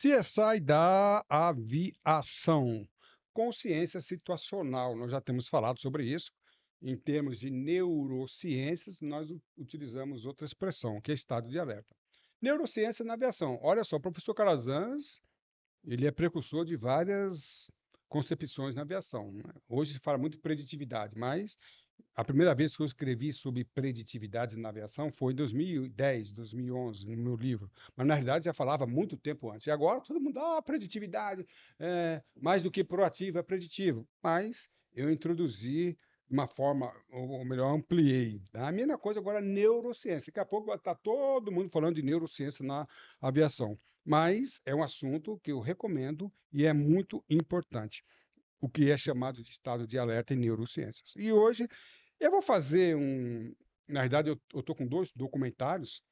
CSI da aviação. Consciência situacional, nós já temos falado sobre isso. Em termos de neurociências, nós utilizamos outra expressão, que é estado de alerta. Neurociência na aviação. Olha só, o professor Calazans, ele é precursor de várias concepções na aviação, né? Hoje se fala muito de preditividade, mas a primeira vez que eu escrevi sobre preditividade na aviação foi em 2010, 2011, no meu livro. Mas, na realidade, já falava muito tempo antes. E agora todo mundo, preditividade, mais do que proativo, é preditivo. Mas eu introduzi de uma forma, ou melhor, ampliei. Tá? A mesma coisa agora, neurociência. Daqui a pouco vai estar todo mundo falando de neurociência na aviação. Mas é um assunto que eu recomendo e é muito importante, o que é chamado de estado de alerta em neurociências. E hoje eu vou fazer na verdade, eu estou com dois documentários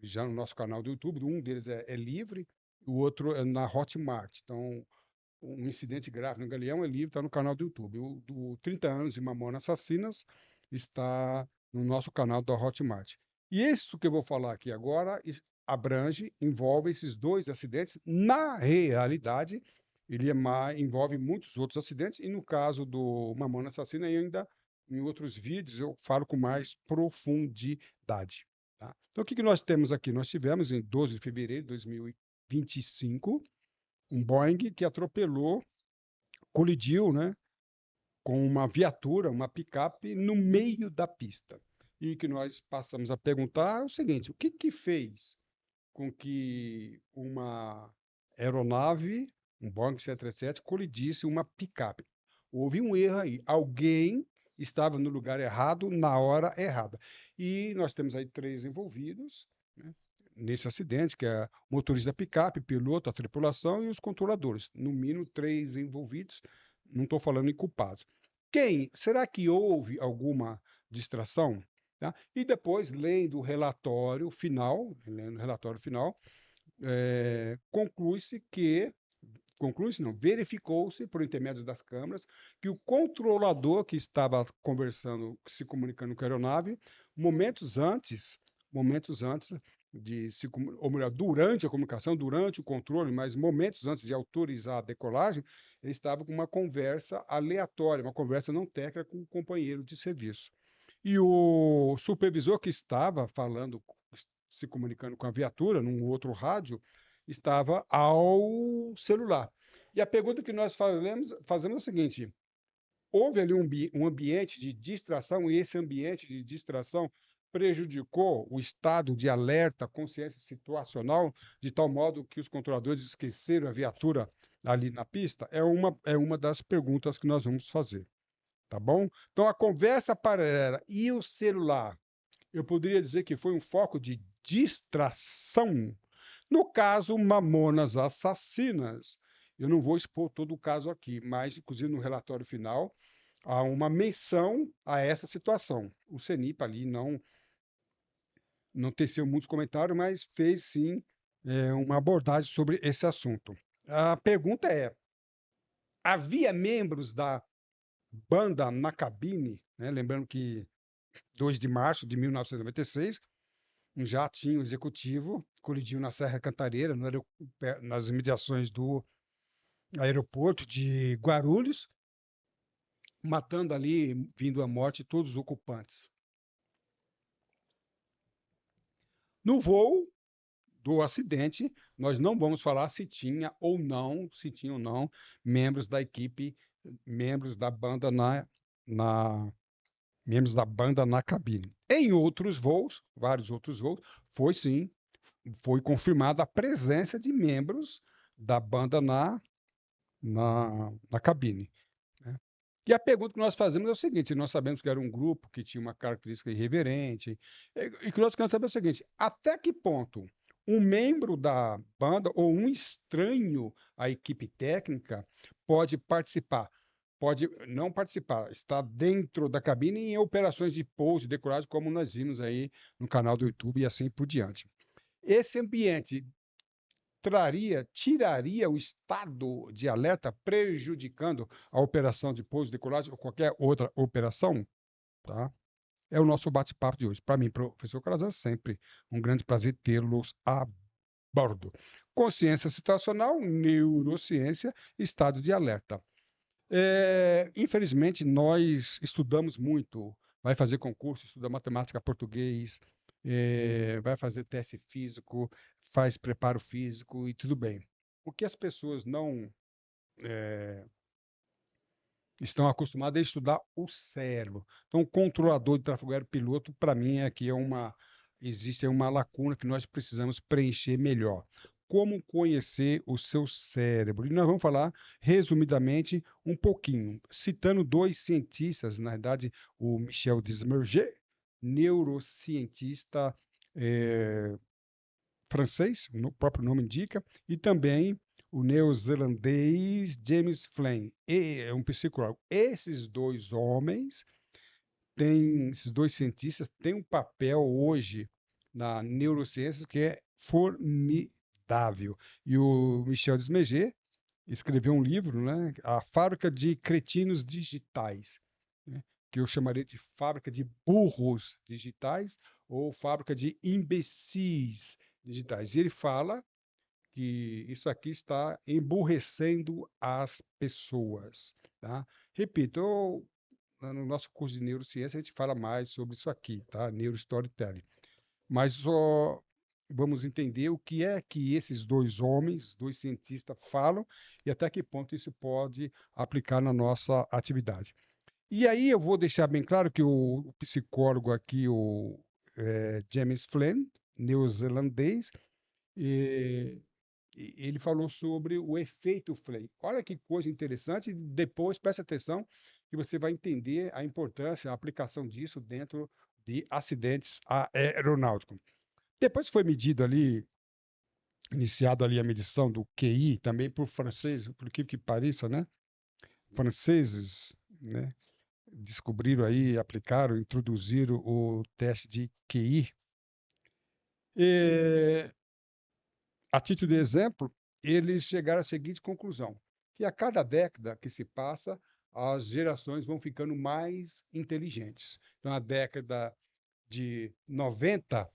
já no nosso canal do YouTube. Um deles é livre, o outro é na Hotmart. Então, um incidente grave no Galeão é livre, está no canal do YouTube. O do 30 anos de Mamonas Assassinas está no nosso canal da Hotmart. E isso que eu vou falar aqui agora envolve esses dois acidentes. Na realidade, ele envolve muitos outros acidentes, e no caso do Mamonas Assassina, em outros vídeos, eu falo com mais profundidade. Tá? Então, o que nós temos aqui? Nós tivemos, em 12 de fevereiro de 2025, um Boeing que colidiu, né, com uma viatura, uma picape, no meio da pista. E o que nós passamos a perguntar é o seguinte: o que fez com que uma aeronave, um Boeing 737, colidisse uma picape? Houve um erro aí. Alguém estava no lugar errado, na hora errada. E nós temos aí três envolvidos, né, nesse acidente, que é o motorista da picape, piloto, a tripulação e os controladores. No mínimo, três envolvidos. Não estou falando em culpados. Será que houve alguma distração? Tá? E depois, lendo o relatório final, conclui-se não, verificou-se, por intermédio das câmeras, que o controlador que estava conversando, se comunicando com a aeronave, momentos antes ou melhor, durante a comunicação, durante o controle, mas momentos antes de autorizar a decolagem, ele estava com uma conversa aleatória, uma conversa não técnica com um companheiro de serviço. E o supervisor que estava se comunicando com a viatura, num outro rádio, estava ao celular. E a pergunta que nós fazemos é a seguinte: houve ali um ambiente de distração, e esse ambiente de distração prejudicou o estado de alerta, consciência situacional, de tal modo que os controladores esqueceram a viatura ali na pista? É uma das perguntas que nós vamos fazer, tá bom? Então, a conversa paralela e o celular, eu poderia dizer que foi um foco de distração. No caso, Mamonas Assassinas, eu não vou expor todo o caso aqui, mas, inclusive, no relatório final, há uma menção a essa situação. O CENIPA ali não teceu muitos comentários, mas fez, sim, uma abordagem sobre esse assunto. A pergunta é: havia membros da banda na cabine, né? Lembrando que 2 de março de 1996, um jatinho executivo colidiu na Serra Cantareira, nas imediações do aeroporto de Guarulhos, matando ali, vindo à morte, todos os ocupantes. No voo do acidente, nós não vamos falar se tinha ou não membros da equipe, membros da banda na membros da banda na cabine. Em outros voos, vários outros voos, foi confirmada a presença de membros da banda na cabine, né? E a pergunta que nós fazemos é o seguinte: nós sabemos que era um grupo que tinha uma característica irreverente, e que nós queremos saber o seguinte: até que ponto um membro da banda ou um estranho à equipe técnica pode participar? Pode não participar, está dentro da cabine em operações de pouso e decolagem, como nós vimos aí no canal do YouTube e assim por diante. Esse ambiente tiraria o estado de alerta, prejudicando a operação de pouso, decolagem ou qualquer outra operação? Tá? É o nosso bate-papo de hoje. Para mim, professor Calazans, sempre um grande prazer tê-los a bordo. Consciência situacional, neurociência, estado de alerta. Infelizmente, nós estudamos muito. Vai fazer concurso, estuda matemática, português, vai fazer teste físico, faz preparo físico e tudo bem. O que as pessoas não estão acostumados a estudar o cérebro. Então, o controlador de tráfego aéreo piloto, para mim, aqui existe uma lacuna que nós precisamos preencher melhor. Como conhecer o seu cérebro? E nós vamos falar, resumidamente, um pouquinho, citando dois cientistas, na verdade, o Michel Desmerger, neurocientista francês, o próprio nome indica, e também o neozelandês James Flynn, é um psicólogo. Esses dois homens esses dois cientistas têm um papel hoje na neurociência que é formidável. E o Michel Desmeger escreveu um livro, né, A Fábrica de Cretinos Digitais, né, que eu chamaria de fábrica de burros digitais ou fábrica de imbecis digitais. E ele fala que isso aqui está emburrecendo as pessoas. Tá? Repito, no nosso curso de neurociência a gente fala mais sobre isso aqui, tá? Neurostorytelling. Mas só vamos entender o que é que esses dois homens, dois cientistas, falam e até que ponto isso pode aplicar na nossa atividade. E aí eu vou deixar bem claro que o psicólogo aqui, James Flynn, neozelandês, ele falou sobre o efeito Flynn. Olha que coisa interessante. Depois, preste atenção, que você vai entender a importância, a aplicação disso dentro de acidentes aeronáuticos. Depois foi medido ali, iniciado ali a medição do QI, também por francês, por que pareça, né? Franceses, né? Descobriram aí, aplicaram, introduziram o teste de QI. A título de exemplo, eles chegaram à seguinte conclusão, que a cada década que se passa, as gerações vão ficando mais inteligentes. Então, a década de 90,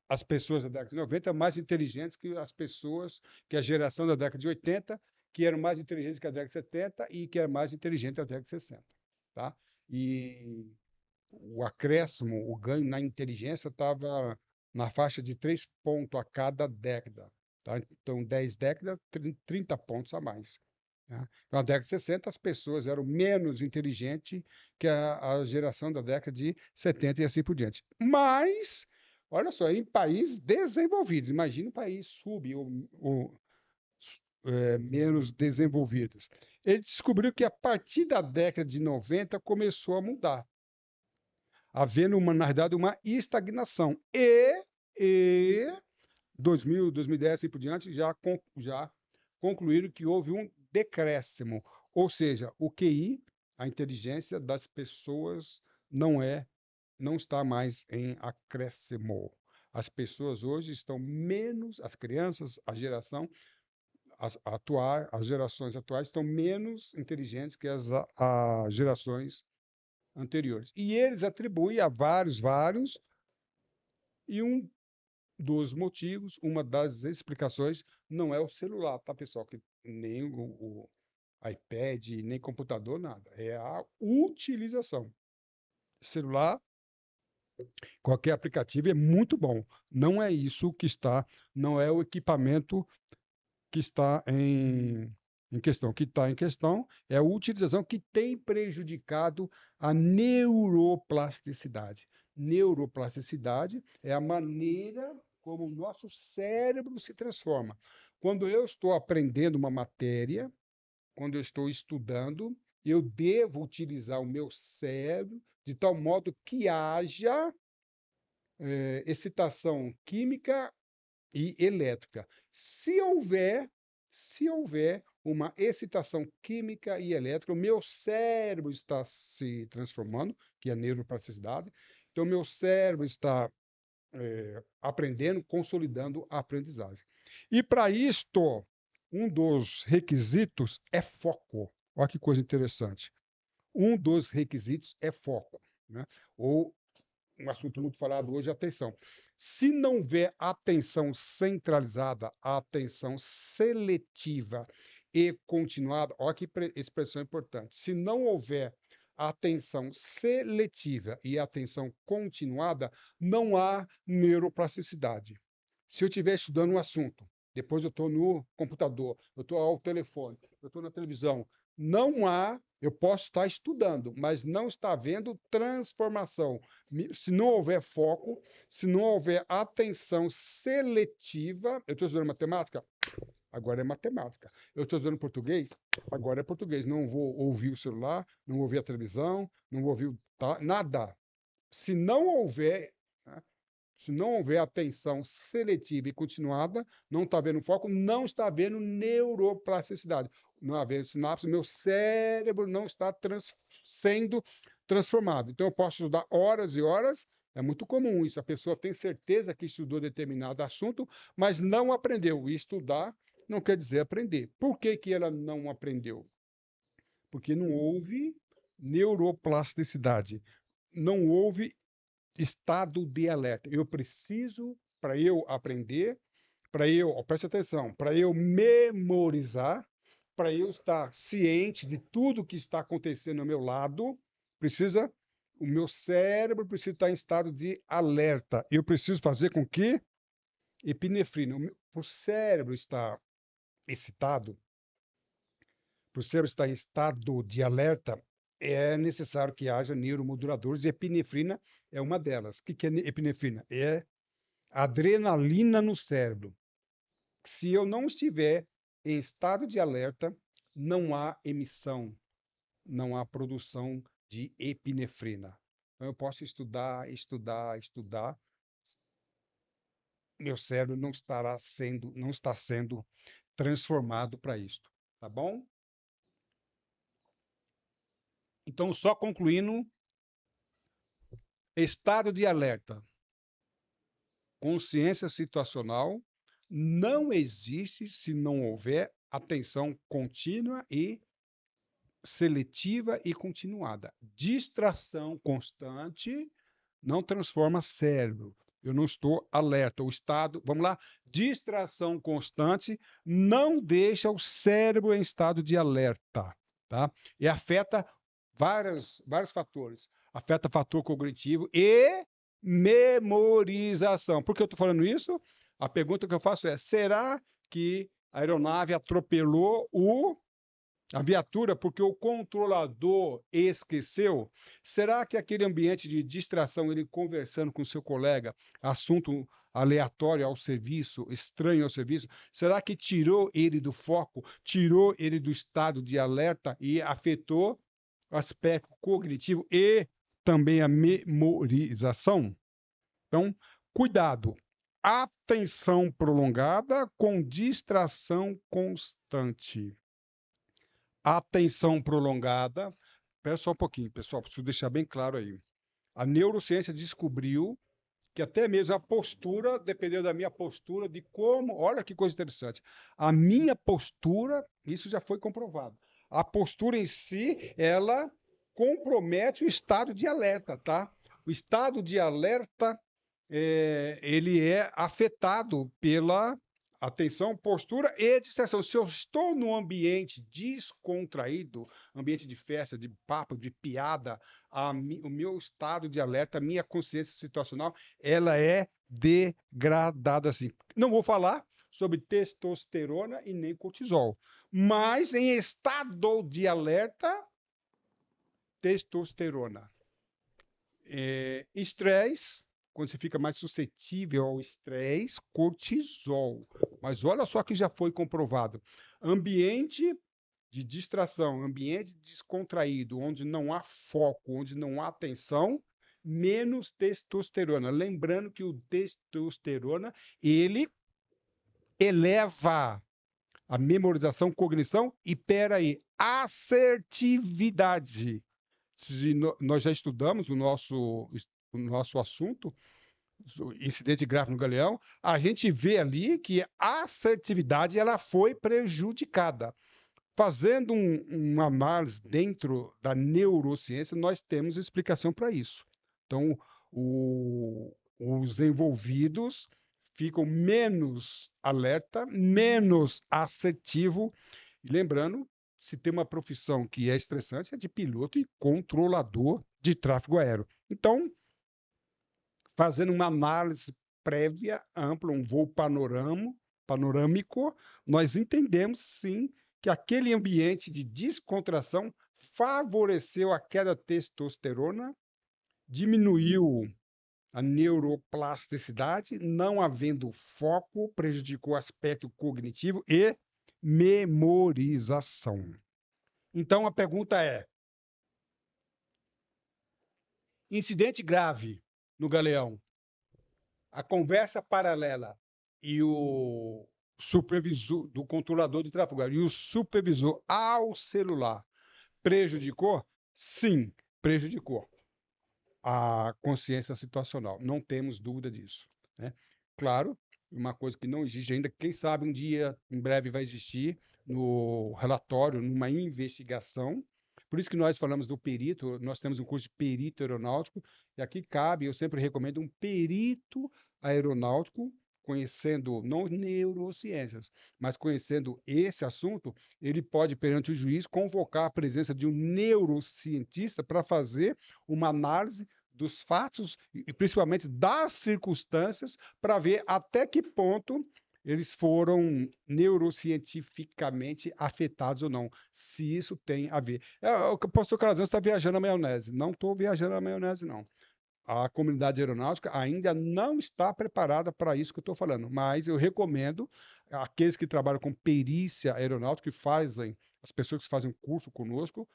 as pessoas da década de 90 mais inteligentes que as pessoas, que a geração da década de 80, que eram mais inteligentes que a década de 70 e que era mais inteligente da década de 60. Tá? E o acréscimo, o ganho na inteligência estava na faixa de 3 pontos a cada década. Tá? Então, 10 décadas, 30 pontos a mais. Tá? Na década de 60, as pessoas eram menos inteligentes que a geração da década de 70 e assim por diante. Mas, olha só, em países desenvolvidos, imagina um país ou menos desenvolvidos. Ele descobriu que a partir da década de 90 começou a mudar, havendo, na verdade, uma estagnação. E 2000, 2010 e por diante, já concluíram que houve um decréscimo. Ou seja, o QI, a inteligência das pessoas, não está mais em acréscimo. As pessoas hoje estão menos, as crianças, as gerações atuais estão menos inteligentes que as gerações anteriores. E eles atribuem a vários, e um dos motivos, uma das explicações, não é o celular, tá, pessoal? Que nem o iPad, nem computador, nada. É a utilização. Celular, qualquer aplicativo é muito bom. Não é isso que está, não é o equipamento que está em questão. O que está em questão é a utilização que tem prejudicado a neuroplasticidade. Neuroplasticidade é a maneira como o nosso cérebro se transforma. Quando eu estou aprendendo uma matéria, quando eu estou estudando, eu devo utilizar o meu cérebro de tal modo que haja excitação química e elétrica. Se houver uma excitação química e elétrica, o meu cérebro está se transformando, que é a neuroplasticidade, então o meu cérebro está aprendendo, consolidando a aprendizagem. E para isto, um dos requisitos é foco. Olha que coisa interessante. Um dos requisitos é foco, né? Ou um assunto muito falado hoje, atenção. Se não houver atenção centralizada, atenção seletiva e continuada, olha que expressão importante. Se não houver atenção seletiva e atenção continuada, não há neuroplasticidade. Se eu estiver estudando um assunto, depois eu estou no computador, eu estou ao telefone, eu estou na televisão, não há, eu posso estar estudando, mas não está havendo transformação. Se não houver foco, se não houver atenção seletiva, eu estou estudando matemática, agora é matemática. Eu estou estudando português, agora é português. Não vou ouvir o celular, não vou ouvir a televisão, não vou ouvir nada. Se não houver, né, se não houver atenção seletiva e continuada, não está havendo foco, não está havendo neuroplasticidade. Não havendo sinapse, meu cérebro não está sendo transformado. Então, eu posso estudar horas e horas, é muito comum isso. A pessoa tem certeza que estudou determinado assunto, mas não aprendeu. E estudar não quer dizer aprender. Por que que ela não aprendeu? Porque não houve neuroplasticidade. Não houve estado de alerta. Eu preciso, para eu aprender, preste atenção, para eu memorizar, para eu estar ciente de tudo que está acontecendo ao meu lado, o meu cérebro precisa estar em estado de alerta. Eu preciso fazer com que epinefrina, o cérebro está excitado, para o cérebro estar em estado de alerta, é necessário que haja neuromoduladores e epinefrina é uma delas. O que é epinefrina? É adrenalina no cérebro. Se eu não estiver em estado de alerta, não há emissão, não há produção de epinefrina. Então, eu posso estudar, meu cérebro não está sendo transformado para isto, tá bom? Então, só concluindo, estado de alerta, consciência situacional, não existe se não houver atenção contínua e seletiva e continuada. Distração constante não transforma cérebro. Eu não estou alerta. O estado, vamos lá, distração constante não deixa o cérebro em estado de alerta, tá? E afeta vários fatores. Afeta fator cognitivo e memorização. Por que eu estou falando isso? A pergunta que eu faço é: será que a aeronave atropelou a viatura porque o controlador esqueceu? Será que aquele ambiente de distração, ele conversando com seu colega, assunto aleatório ao serviço, estranho ao serviço, será que tirou ele do foco, tirou ele do estado de alerta e afetou o aspecto cognitivo e também a memorização? Então, cuidado. Atenção prolongada com distração constante. Atenção prolongada. Espera só um pouquinho, pessoal, preciso deixar bem claro aí. A neurociência descobriu que até mesmo a postura, dependendo da minha postura, de como, olha que coisa interessante, a minha postura, isso já foi comprovado. A postura em si, ela compromete o estado de alerta, tá? O estado de alerta, ele é afetado pela atenção, postura e distração. Se eu estou num ambiente descontraído, ambiente de festa, de papo, de piada, o meu estado de alerta, a minha consciência situacional, ela é degradada assim. Não vou falar sobre testosterona e nem cortisol, mas em estado de alerta, testosterona. Estresse, quando você fica mais suscetível ao estresse, cortisol. Mas olha só que já foi comprovado. Ambiente de distração, ambiente descontraído, onde não há foco, onde não há atenção, menos testosterona. Lembrando que o testosterona, ele eleva a memorização, cognição e, peraí, assertividade. Nós já estudamos o nosso assunto, o incidente grave no Galeão, a gente vê ali que a assertividade ela foi prejudicada. Fazendo uma análise dentro da neurociência, nós temos explicação para isso. Então, Os envolvidos ficam menos alerta, menos assertivo. E lembrando, se tem uma profissão que é estressante, é de piloto e controlador de tráfego aéreo. Então, fazendo uma análise prévia, ampla, um voo panorâmico, nós entendemos sim que aquele ambiente de descontração favoreceu a queda de testosterona, diminuiu a neuroplasticidade, não havendo foco, prejudicou o aspecto cognitivo e memorização. Então a pergunta é: incidente grave no Galeão, a conversa paralela e o supervisor do controlador de tráfego aéreo e o supervisor ao celular prejudicou? Sim, prejudicou a consciência situacional. Não temos dúvida disso, né? Claro, uma coisa que não existe ainda, quem sabe um dia, em breve, vai existir no relatório, numa investigação. Por isso que nós falamos do perito, nós temos um curso de perito aeronáutico, e aqui cabe, eu sempre recomendo um perito aeronáutico, conhecendo não neurociências, mas conhecendo esse assunto, ele pode, perante o juiz, convocar a presença de um neurocientista para fazer uma análise dos fatos e principalmente das circunstâncias para ver até que ponto eles foram neurocientificamente afetados ou não, se isso tem a ver. O pastor Calazans está viajando na maionese. Não estou viajando na maionese, não. A comunidade aeronáutica ainda não está preparada para isso que eu estou falando, mas eu recomendo aqueles que trabalham com perícia aeronáutica, que fazem, as pessoas que fazem curso conosco,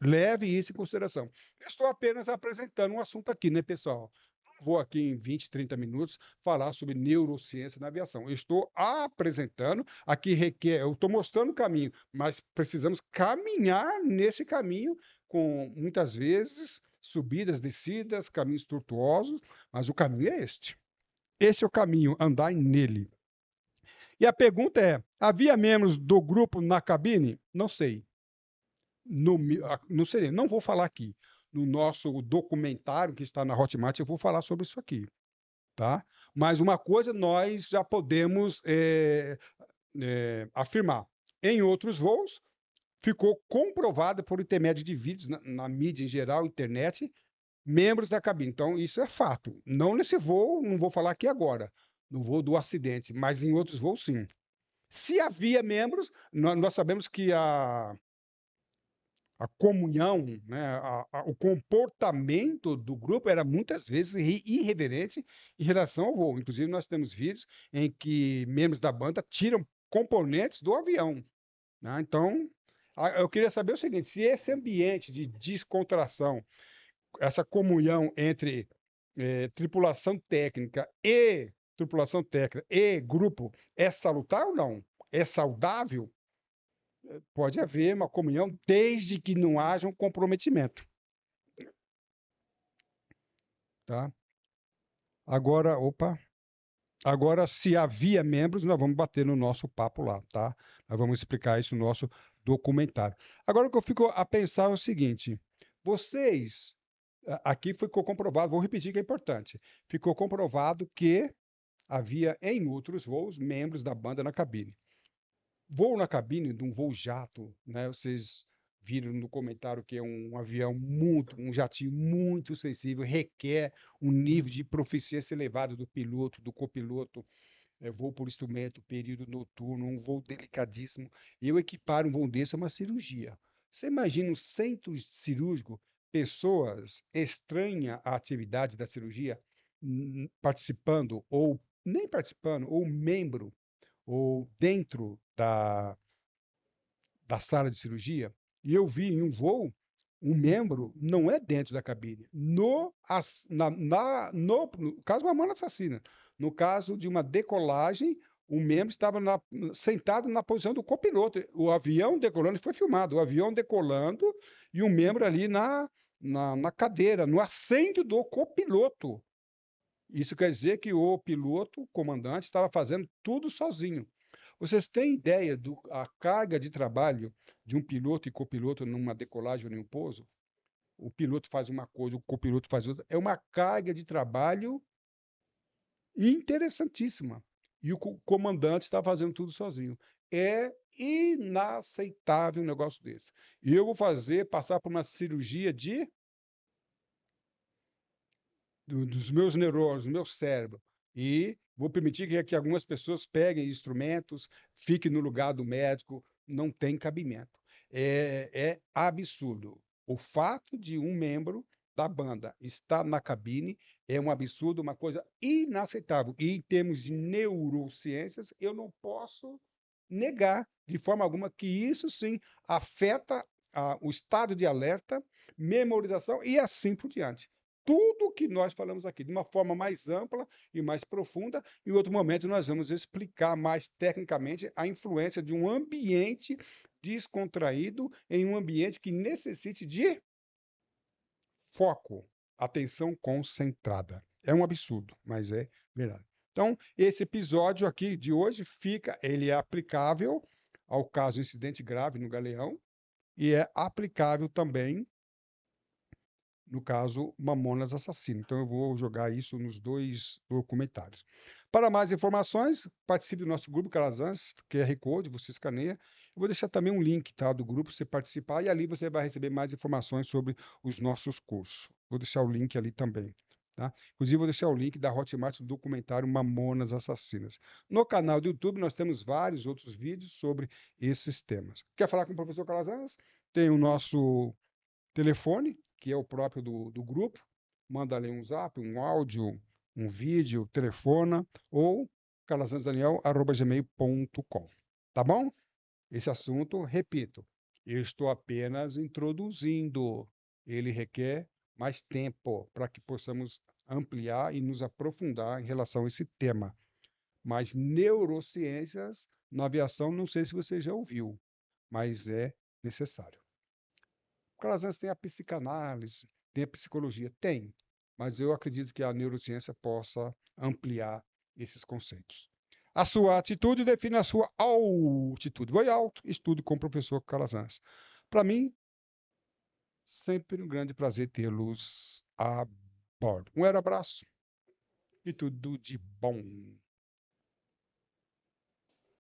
leve isso em consideração. Eu estou apenas apresentando um assunto aqui, né, pessoal? Não vou aqui em 20, 30 minutos falar sobre neurociência na aviação. Eu estou apresentando, aqui requer, eu estou mostrando o caminho, mas precisamos caminhar nesse caminho com, muitas vezes, subidas, descidas, caminhos tortuosos, mas o caminho é este. Esse é o caminho, andar nele. E a pergunta é: havia membros do grupo na cabine? Não sei. Não sei, não vou falar aqui. No nosso documentário que está na Hotmart, eu vou falar sobre isso aqui, tá? Mas uma coisa nós já podemos afirmar. Em outros voos, ficou comprovado por intermédio de vídeos na mídia em geral, internet, membros da cabine. Então, isso é fato. Não nesse voo, não vou falar aqui agora, no voo do acidente, mas em outros voos, sim. Se havia membros, nós sabemos que a comunhão, né, o comportamento do grupo era muitas vezes irreverente em relação ao voo. Inclusive, nós temos vídeos em que membros da banda tiram componentes do avião, né? Então, eu queria saber o seguinte: se esse ambiente de descontração, essa comunhão entre tripulação técnica e grupo é salutar ou não? É saudável? Pode haver uma comunhão desde que não haja um comprometimento, tá? Agora, opa, agora se havia membros, nós vamos bater no nosso papo lá, tá? Nós vamos explicar isso no nosso documentário. Agora o que eu fico a pensar é o seguinte: vocês, aqui ficou comprovado, vou repetir que é importante, ficou comprovado que havia em outros voos membros da banda na cabine. Voo na cabine de um voo jato, né? Vocês viram no comentário que é um avião muito, um jatinho muito sensível, requer um nível de proficiência elevado do piloto, do copiloto, voo por instrumento, período noturno, um voo delicadíssimo. Eu equipar um voo desse a uma cirurgia. Você imagina um centro cirúrgico, pessoas estranhas à atividade da cirurgia, participando, ou nem participando, ou membro, ou dentro da sala de cirurgia, e eu vi em um voo, um membro não é dentro da cabine. No caso de uma mala assassina, no caso de uma decolagem, o membro estava sentado na posição do copiloto. O avião decolando, foi filmado, o avião decolando e o membro ali na cadeira, no assento do copiloto. Isso quer dizer que o piloto, o comandante, estava fazendo tudo sozinho. Vocês têm ideia da carga de trabalho de um piloto e copiloto numa decolagem ou em um pouso? O piloto faz uma coisa, o copiloto faz outra. É uma carga de trabalho interessantíssima. E o comandante está fazendo tudo sozinho. É inaceitável um negócio desse. E eu vou passar por uma cirurgia dos meus neurônios, do meu cérebro. E vou permitir que algumas pessoas peguem instrumentos, fiquem no lugar do médico. Não tem cabimento. É absurdo. O fato de um membro da banda estar na cabine é um absurdo, uma coisa inaceitável. E em termos de neurociências, eu não posso negar de forma alguma que isso sim afeta o estado de alerta, memorização e assim por diante. Tudo que nós falamos aqui, de uma forma mais ampla e mais profunda. Em outro momento, nós vamos explicar mais tecnicamente a influência de um ambiente descontraído em um ambiente que necessite de foco, atenção concentrada. É um absurdo, mas é verdade. Então, esse episódio aqui de hoje ele é aplicável ao caso incidente grave no Galeão e é aplicável também no caso Mamonas Assassino. Então eu vou jogar isso nos dois documentários. Para mais informações, participe do nosso grupo Calazans, QR Code, você escaneia. Eu vou deixar também um link, tá, do grupo para você participar e ali você vai receber mais informações sobre os nossos cursos. Vou deixar o link ali também. Tá? Inclusive, vou deixar o link da Hotmart do documentário Mamonas Assassinas. No canal do YouTube, nós temos vários outros vídeos sobre esses temas. Quer falar com o professor Calazans? Tem o nosso telefone, que é o próprio do grupo, manda ali um zap, um áudio, um vídeo, telefona, ou calazans.daniel@gmail.com. Tá bom? Esse assunto, repito, eu estou apenas introduzindo. Ele requer mais tempo para que possamos ampliar e nos aprofundar em relação a esse tema. Mas neurociências na aviação, não sei se você já ouviu, mas é necessário. Porque às vezes tem a psicanálise, tem a psicologia, tem, mas eu acredito que a neurociência possa ampliar esses conceitos. A sua atitude define a sua altitude. Voe alto, estude com o professor Calazans. Para mim, sempre um grande prazer tê-los a bordo. Um abraço e tudo de bom.